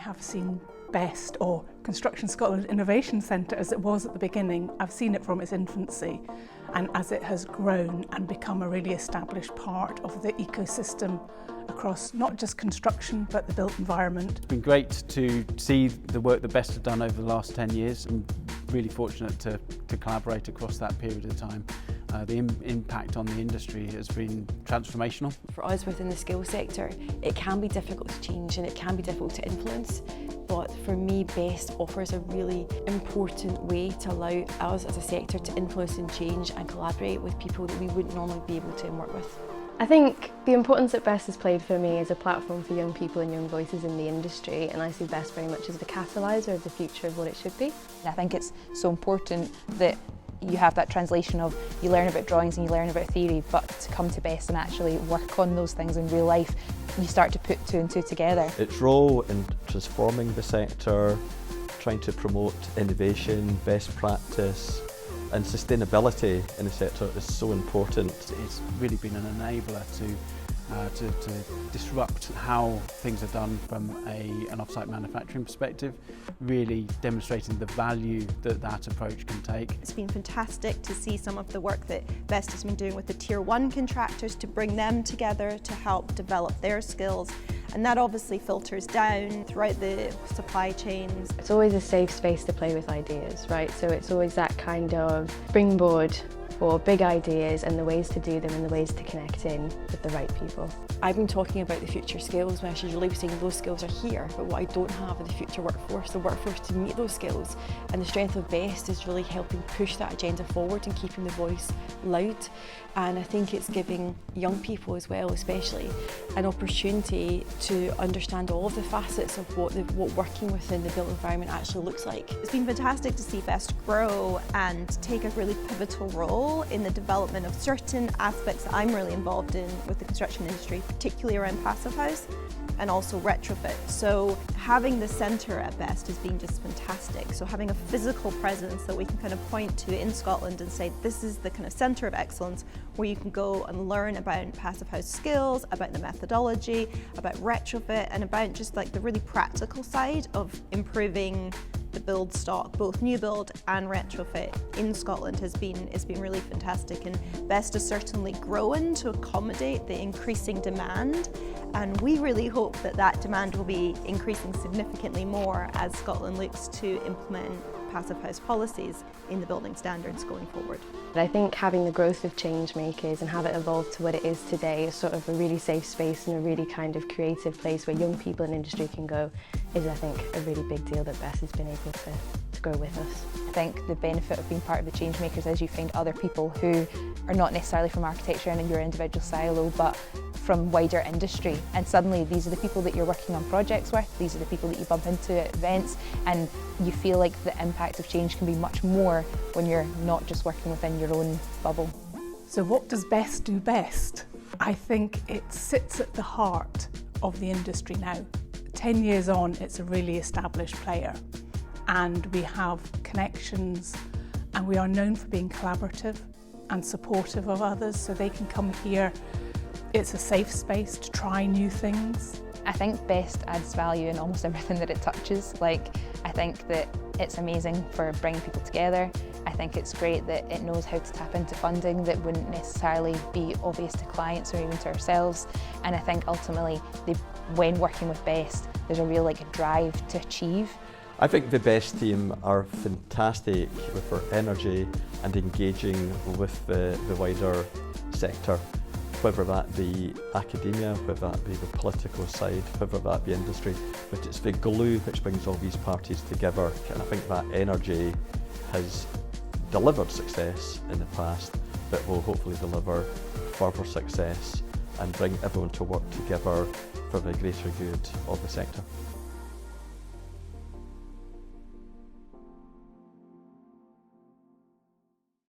have seen BEST, or Construction Scotland Innovation Centre as it was at the beginning, I've seen it from its infancy, and as it has grown and become a really established part of the ecosystem across not just construction but the built environment. It's been great to see the work that BEST have done over the last 10 years. I'm really fortunate to collaborate across that period of time. The impact on the industry has been transformational. For us within the skills sector, it can be difficult to change and it can be difficult to influence. But for me, BEST offers a really important way to allow us as a sector to influence and change and collaborate with people that we wouldn't normally be able to work with. I think the importance that BEST has played for me is a platform for young people and young voices in the industry, and I see BEST very much as the catalyser of the future of what it should be. I think it's so important that you have that translation of you learn about drawings and you learn about theory, but to come to BEST and actually work on those things in real life, you start to put two and two together. Its role in transforming the sector, trying to promote innovation, best practice and sustainability in the sector is so important. It's really been an enabler to disrupt how things are done from an off-site manufacturing perspective, really demonstrating the value that that approach can take. It's been fantastic to see some of the work that BEST has been doing with the Tier 1 contractors to bring them together to help develop their skills, and that obviously filters down throughout the supply chains. It's always a safe space to play with ideas, right? So it's always that kind of springboard for big ideas and the ways to do them and the ways to connect in with the right people. I've been talking about the future skills when I should really be saying those skills are here, but what I don't have is the future workforce, the workforce to meet those skills. And the strength of BEST is really helping push that agenda forward and keeping the voice loud. And I think it's giving young people as well, especially, an opportunity to understand all of the facets of what working within the built environment actually looks like. It's been fantastic to see BEST grow and take a really pivotal role in the development of certain aspects that I'm really involved in with the construction industry, particularly around passive house and also retrofit. So having the centre at BEST has been just fantastic. So having a physical presence that we can kind of point to in Scotland and say this is the kind of centre of excellence where you can go and learn about passive house skills, about the methodology, about retrofit, and about just like the really practical side of improving the build stock, both new build and retrofit in Scotland has been really fantastic, and BEST is certainly growing to accommodate the increasing demand, and we really hope that that demand will be increasing significantly more as Scotland looks to implement passive house policies in the building standards going forward. I think having the growth of change makers and have it evolve to what it is today is sort of a really safe space and a really kind of creative place where young people in industry can go is, I think, a really big deal that BEST has been able to grow with us. I think the benefit of being part of the change makers is you find other people who are not necessarily from architecture and in your individual silo, but from wider industry, and suddenly these are the people that you're working on projects with, these are the people that you bump into at events, and you feel like the impact of change can be much more when you're not just working within your own bubble. So what does BEST do best? I think it sits at the heart of the industry now. 10 years on, it's a really established player, and we have connections, and we are known for being collaborative and supportive of others, so they can come here. It's a safe space to try new things. I think BEST adds value in almost everything that it touches. I think that it's amazing for bringing people together. I think it's great that it knows how to tap into funding that wouldn't necessarily be obvious to clients or even to ourselves. And I think ultimately, when working with BEST, there's a real drive to achieve. I think the BEST team are fantastic with their energy and engaging with the wider sector, whether that be academia, whether that be the political side, whether that be industry, but it's the glue which brings all these parties together, and I think that energy has delivered success in the past, but will hopefully deliver further success and bring everyone to work together for the greater good of the sector.